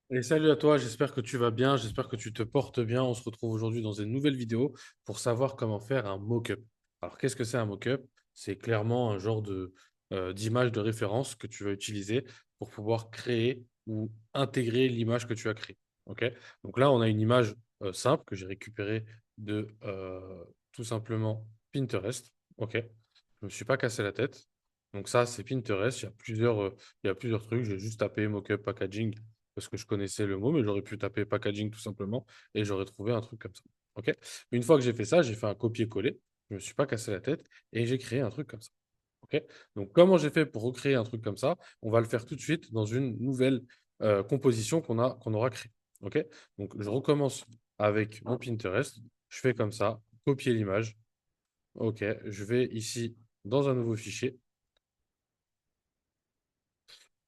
Et salut à toi, j'espère que tu vas bien, j'espère que tu te portes bien. On se retrouve aujourd'hui dans une nouvelle vidéo pour savoir comment faire un mock-up. Alors, qu'est-ce que c'est un mock-up? C'est clairement un genre d'image de référence que tu vas utiliser pour pouvoir créer ou intégrer l'image que tu as créée. Ok? Donc là, on a une image simple que j'ai récupérée de tout simplement Pinterest. Ok? Je ne me suis pas cassé la tête. Donc ça, c'est Pinterest. Il y a plusieurs trucs. J'ai juste tapé mock-up packaging parce que je connaissais le mot, mais j'aurais pu taper packaging tout simplement et j'aurais trouvé un truc comme ça. Ok. Une fois que j'ai fait ça, j'ai fait un copier-coller. Je me suis pas cassé la tête et j'ai créé un truc comme ça. Ok. Donc, comment j'ai fait pour recréer un truc comme ça? On va le faire tout de suite dans une nouvelle composition qu'on aura créée. Ok. Donc, je recommence avec mon Pinterest. Je fais comme ça, copier l'image. Ok. Je vais ici dans un nouveau fichier.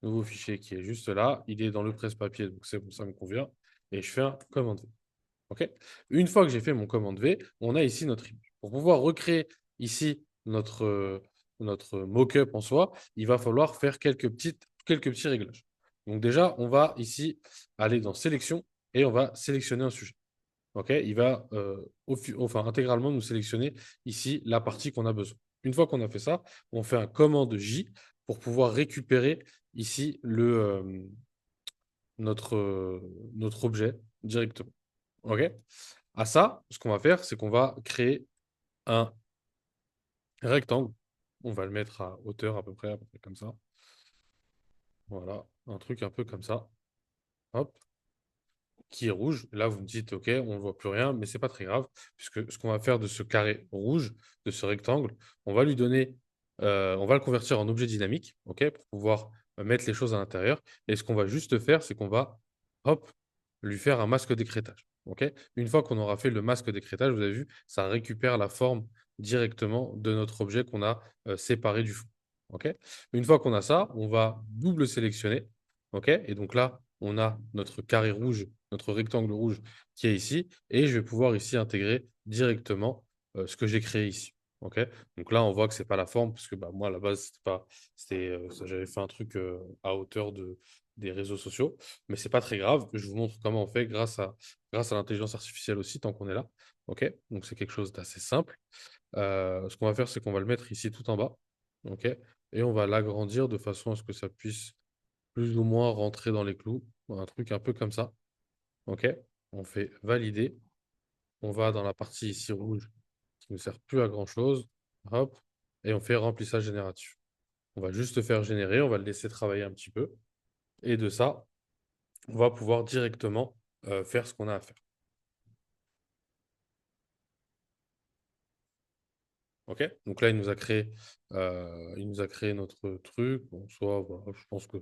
Nouveau fichier qui est juste là. Il est dans le presse-papier, donc c'est bon, ça me convient. Et je fais un commande V. OK? Une fois que j'ai fait mon commande V, on a ici notre image. Pour pouvoir recréer ici notre mock-up en soi, il va falloir faire quelques petits réglages. Donc déjà, on va ici aller dans sélection et on va sélectionner un sujet. OK? Il va enfin, intégralement nous sélectionner ici la partie qu'on a besoin. Une fois qu'on a fait ça, on fait un commande J pour pouvoir récupérer ici notre objet directement. OK? À ça, ce qu'on va faire, c'est qu'on va créer un rectangle. On va le mettre à hauteur à peu près comme ça. Voilà, un truc un peu comme ça. Hop, qui est rouge. Là, vous me dites, OK, on ne voit plus rien, mais c'est pas très grave, puisque ce qu'on va faire de ce carré rouge, de ce rectangle, on va lui donner, on va le convertir en objet dynamique, OK, pour pouvoir mettre les choses à l'intérieur. Et ce qu'on va juste faire, c'est qu'on va, hop, lui faire un masque d'écrêtage. OK? Une fois qu'on aura fait le masque d'écrêtage, vous avez vu, ça récupère la forme directement de notre objet qu'on a séparé du fond. OK? Une fois qu'on a ça, on va double sélectionner. OK? Et donc là, on a notre carré rouge, notre rectangle rouge qui est ici. Et je vais pouvoir ici intégrer directement ce que j'ai créé ici. OK? Donc là, on voit que c'est pas la forme, parce que bah, moi, à la base, c'était pas, j'avais fait un truc à hauteur des réseaux sociaux. Mais c'est pas très grave. Je vous montre comment on fait grâce à l'intelligence artificielle aussi, tant qu'on est là. OK? Donc, c'est quelque chose d'assez simple. Ce qu'on va faire, c'est qu'on va le mettre ici tout en bas. OK? Et on va l'agrandir de façon à ce que ça puisse plus ou moins rentrer dans les clous. Un truc un peu comme ça. OK? On fait valider. On va dans la partie ici rouge qui ne sert plus à grand-chose. Hop. Et on fait remplissage génératif. On va juste faire générer. On va le laisser travailler un petit peu. Et de ça, on va pouvoir directement faire ce qu'on a à faire. OK? Donc là, il nous a créé notre truc. Bon, soit, voilà, je pense que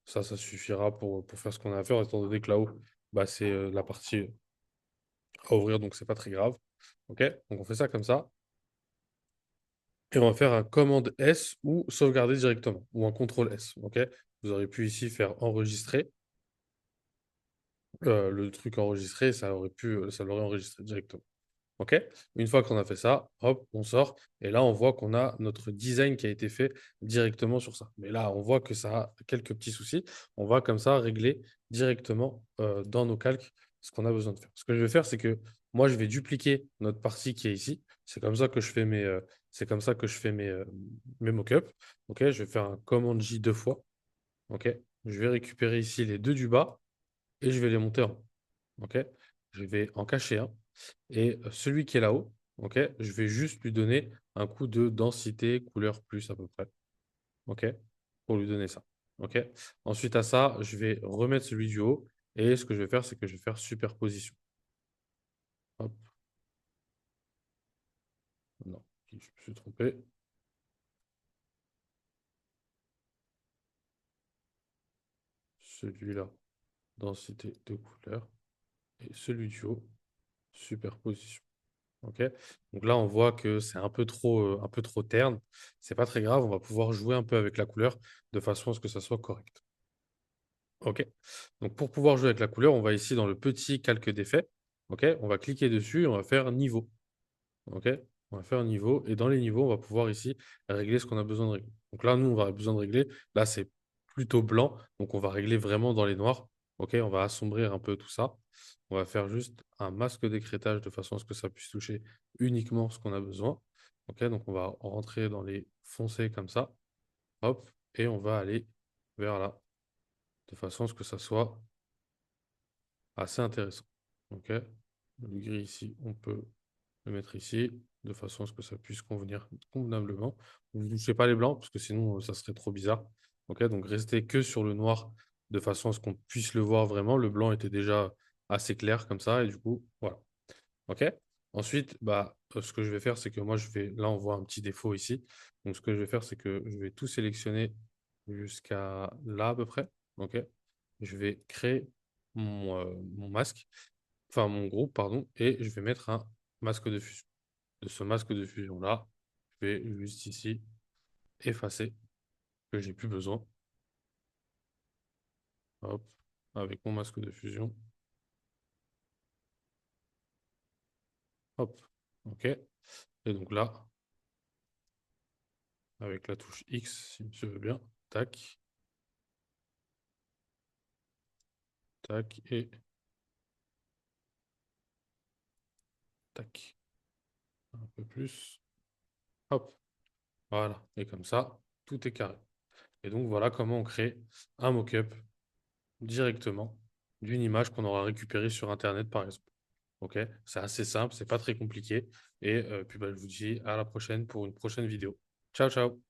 ça suffira pour faire ce qu'on a à faire, étant donné que là-haut, bah, c'est la partie à ouvrir, donc c'est pas très grave. OK? Donc on fait ça comme ça. Et on va faire un commande S ou sauvegarder directement, ou un contrôle S. OK? Vous aurez pu ici faire enregistrer. Le truc enregistré, ça l'aurait enregistré directement. OK? Une fois qu'on a fait ça, hop, on sort et là, on voit qu'on a notre design qui a été fait directement sur ça. Mais là, on voit que ça a quelques petits soucis. On va comme ça régler directement, dans nos calques ce qu'on a besoin de faire. Ce que je vais faire, c'est que moi, je vais dupliquer notre partie qui est ici. C'est comme ça que je fais c'est comme ça que je fais mes mock-ups. OK? Je vais faire un commande J 2 fois. OK? Je vais récupérer ici les 2 du bas et je vais les monter en haut. OK? Je vais en cacher un. Et celui qui est là-haut, OK, je vais juste lui donner un coup de densité, couleur plus à peu près. OK? Pour lui donner ça. OK? Ensuite à ça, je vais remettre celui du haut. Et ce que je vais faire, c'est que je vais faire superposition. Hop, non, je me suis trompé. Celui-là, densité de couleur. Et celui du haut, superposition. OK? Donc là, on voit que c'est un peu trop terne. C'est pas très grave, on va pouvoir jouer un peu avec la couleur de façon à ce que ça soit correct. OK. Donc pour pouvoir jouer avec la couleur, on va ici dans le petit calque d'effet. OK? On va cliquer dessus et on va faire niveau. OK? On va faire niveau et dans les niveaux, on va pouvoir ici régler ce qu'on a besoin de régler. Donc là, nous, on va avoir besoin de régler. Là, c'est plutôt blanc, donc on va régler vraiment dans les noirs. Ok, on va assombrir un peu tout ça. On va faire juste un masque d'écrêtage de façon à ce que ça puisse toucher uniquement ce qu'on a besoin. Ok, donc on va rentrer dans les foncés comme ça. Hop, et on va aller vers là, de façon à ce que ça soit assez intéressant. Ok, le gris ici, on peut le mettre ici, de façon à ce que ça puisse convenir convenablement. Vous ne touchez pas les blancs, parce que sinon, ça serait trop bizarre. Ok, donc restez que sur le noir, de façon à ce qu'on puisse le voir vraiment. Le blanc était déjà assez clair comme ça, et du coup, voilà. Ok. Ensuite, bah, ce que je vais faire, c'est que moi, là, on voit un petit défaut ici. Donc, ce que je vais faire, c'est que je vais tout sélectionner jusqu'à là à peu près. Ok. Je vais créer mon masque, enfin mon groupe, pardon, et je vais mettre un masque de fusion. De ce masque de fusion-là, je vais juste ici effacer que j'ai plus besoin. Hop, avec mon masque de fusion. Hop, ok. Et donc là, avec la touche X, si monsieur veut bien, tac, tac et tac. Un peu plus. Hop, voilà. Et comme ça, tout est carré. Et donc voilà comment on crée un mock-up directement d'une image qu'on aura récupérée sur Internet, par exemple. Ok, c'est assez simple, c'est pas très compliqué. Et puis bah, je vous dis à la prochaine pour une prochaine vidéo. Ciao, ciao!